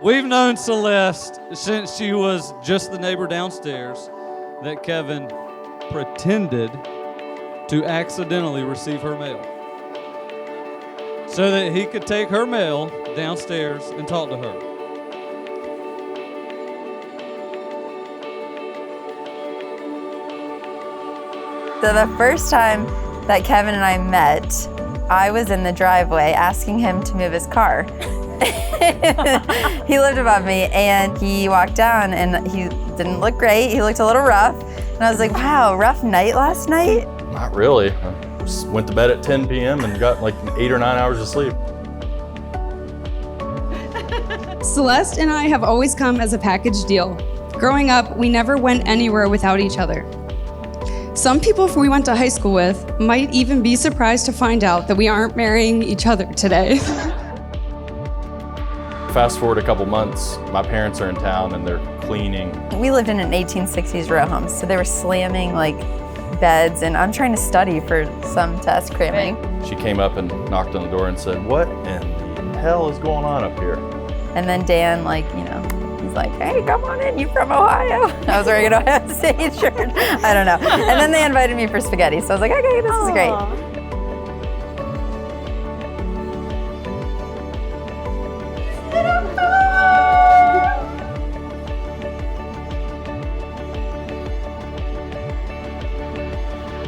We've known Celeste since she was just the neighbor downstairs that Kevin pretended to accidentally receive her mail so that he could take her mail downstairs and talk to her. So the first time that Kevin and I met, I was in the driveway asking him to move his car. He lived above me and he walked down and he didn't look great. He looked a little rough. And I was like, wow, rough night last night? Not really. I just went to bed at 10 p.m. and got like 8 or 9 hours of sleep. Celeste and I have always come as a package deal. Growing up, we never went anywhere without each other. Some people we went to high school with might even be surprised to find out that we aren't marrying each other today. Fast forward a couple months, my parents are in town and they're cleaning. We lived in an 1860s row home, so they were slamming like beds, and I'm trying to study for some test cramming. She came up and knocked on the door and said, "What in the hell is going on up here?" And then Dan, like, you know, he's like, hey, come on in, you from Ohio? I was wearing an Ohio State shirt. I don't know. And then they invited me for spaghetti, so I was like, okay, this is great.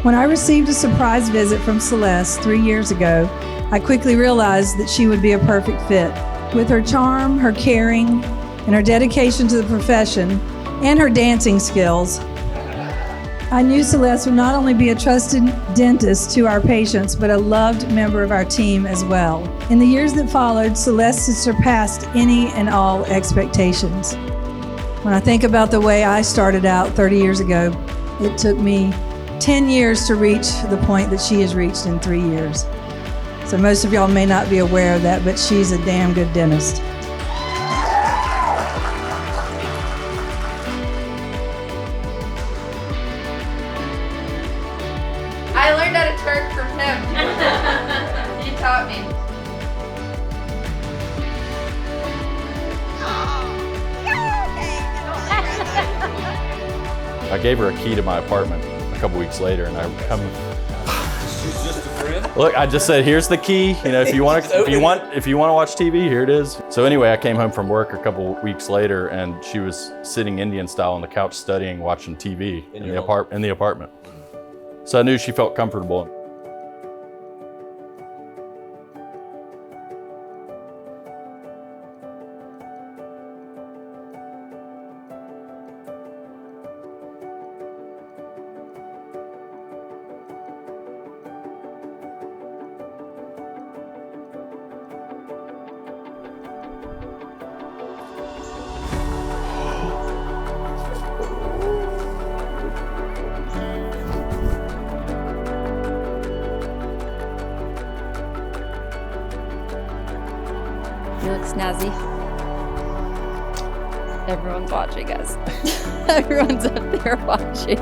When I received a surprise visit from Celeste 3 years ago, I quickly realized that she would be a perfect fit. With her charm, her caring, and her dedication to the profession, and her dancing skills, I knew Celeste would not only be a trusted dentist to our patients, but a loved member of our team as well. In the years that followed, Celeste has surpassed any and all expectations. When I think about the way I started out 30 years ago, it took me 10 years to reach the point that she has reached in 3 years. So most of y'all may not be aware of that, but she's a damn good dentist. I learned how to twerk from him. He taught me. I gave her a key to my apartment a couple weeks later, and I come. She's just a friend? Look, I just said, here's the key. You know, if you want to watch TV, here it is. So anyway, I came home from work a couple weeks later, and she was sitting Indian style on the couch studying, watching TV in the apartment. So I knew she felt comfortable. You look snazzy. Everyone's watching, guys. Everyone's up there watching.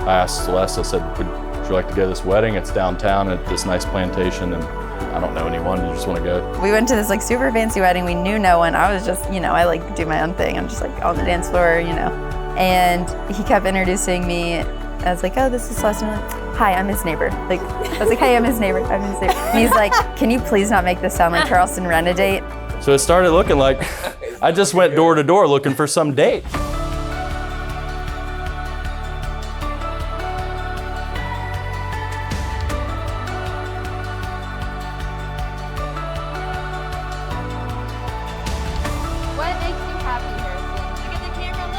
I asked Celeste, I said, would you like to go to this wedding? It's downtown at this nice plantation, and I don't know anyone, you just want to go? We went to this like super fancy wedding. We knew no one. I was just, you know, I like do my own thing. I'm just like on the dance floor, you know. And he kept introducing me. I was like, oh, this is Celeste. And I'm like, hi, I'm his neighbor. Like, I was like, hey, I'm his neighbor. I'm his neighbor. And he's like, can you please not make this sound like Charleston Renegade? So it started looking like I just went door to door looking for some date. What makes you happy, Harrison? Look at the camera.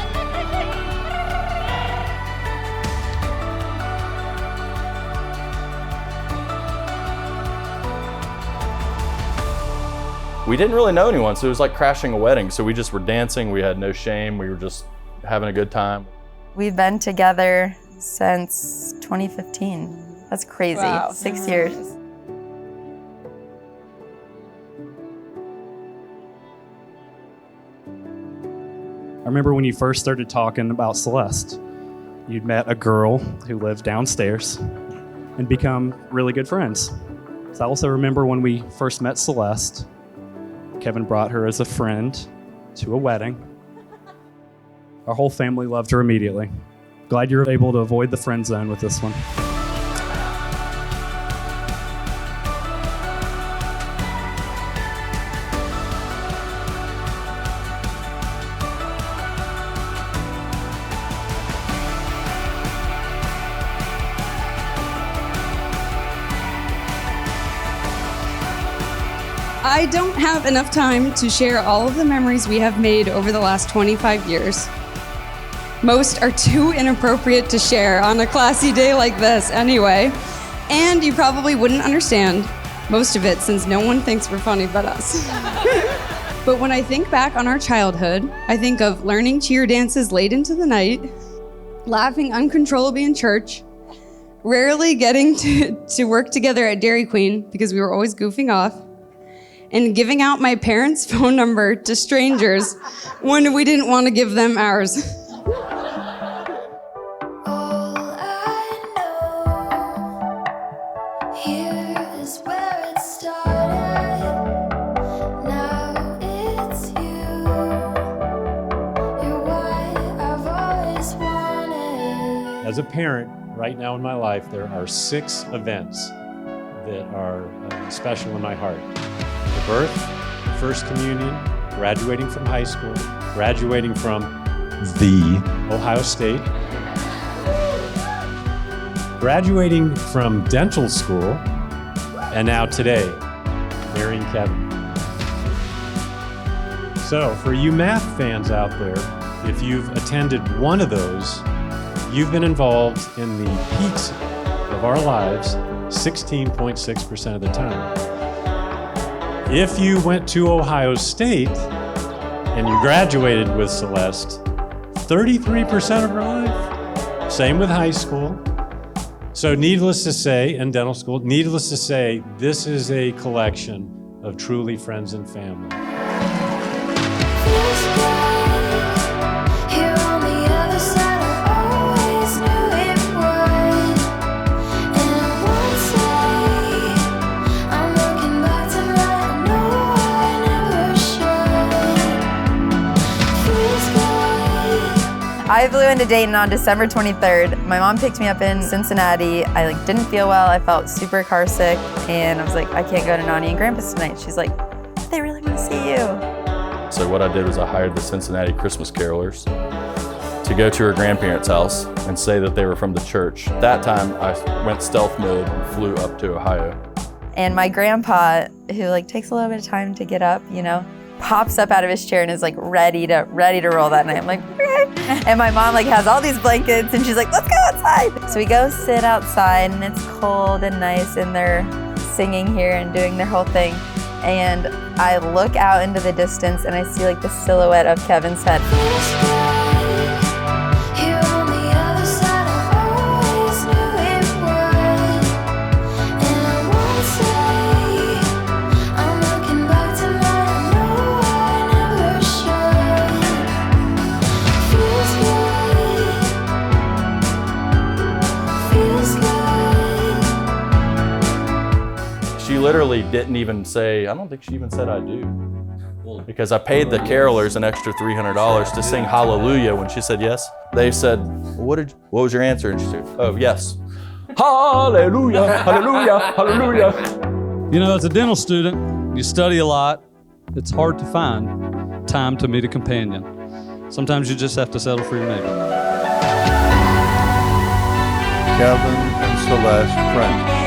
We didn't really know anyone, so it was like crashing a wedding. So we just were dancing, we had no shame, we were just having a good time. We've been together since 2015. That's crazy. Wow. 6 years. I remember when you first started talking about Celeste. You'd met a girl who lived downstairs, and become really good friends. So I also remember when we first met Celeste, Kevin brought her as a friend to a wedding. Our whole family loved her immediately. Glad you're able to avoid the friend zone with this one. I don't have enough time to share all of the memories we have made over the last 25 years. Most are too inappropriate to share on a classy day like this anyway, and you probably wouldn't understand most of it since no one thinks we're funny but us. But when I think back on our childhood, I think of learning cheer dances late into the night, laughing uncontrollably in church, rarely getting to work together at Dairy Queen because we were always goofing off, and giving out my parents' phone number to strangers when we didn't want to give them ours. All I know here is where it started. Now it's you. You're what I've always wanted. As a parent, right now in my life, there are 6 events that are special in my heart. The birth, first communion, graduating from high school, graduating from the Ohio State, graduating from dental school, and now today, marrying Kevin. So for you math fans out there, if you've attended one of those, you've been involved in the peaks of our lives 16.6% of the time. If you went to Ohio State and you graduated with Celeste, 33% of her life. Same with high school. So needless to say, in dental school, needless to say, this is a collection of truly friends and family. Feels good here on the other side. I always knew it would. And I won't say I'm looking back tonight. No, I never should. Feels good. I flew into Dayton on December 23rd. My mom picked me up in Cincinnati. I didn't feel well. I felt super car sick, and I was like, I can't go to Nani and Grandpa's tonight. She's like, they really want to see you. So what I did was I hired the Cincinnati Christmas carolers to go to her grandparents' house and say that they were from the church. That time I went stealth mode and flew up to Ohio. And my grandpa, who takes a little bit of time to get up, pops up out of his chair and is ready to roll that night. I'm like, okay. And my mom has all these blankets and she's like, let's go outside. So we go sit outside and it's cold and nice and they're singing here and doing their whole thing. And I look out into the distance and I see the silhouette of Kevin's head. Feels good here on the other side. I always knew it would. And I won't say I'm looking back tonight. No, I never should. Feels good. She literally didn't even say, I don't think she even said I do. Because I paid the carolers an extra $300 to sing Hallelujah when she said yes. They said, what was your answer? And she said, oh, yes. Hallelujah, hallelujah, hallelujah. As a dental student, you study a lot. It's hard to find time to meet a companion. Sometimes you just have to settle for your neighbor. Kevin and Celeste French.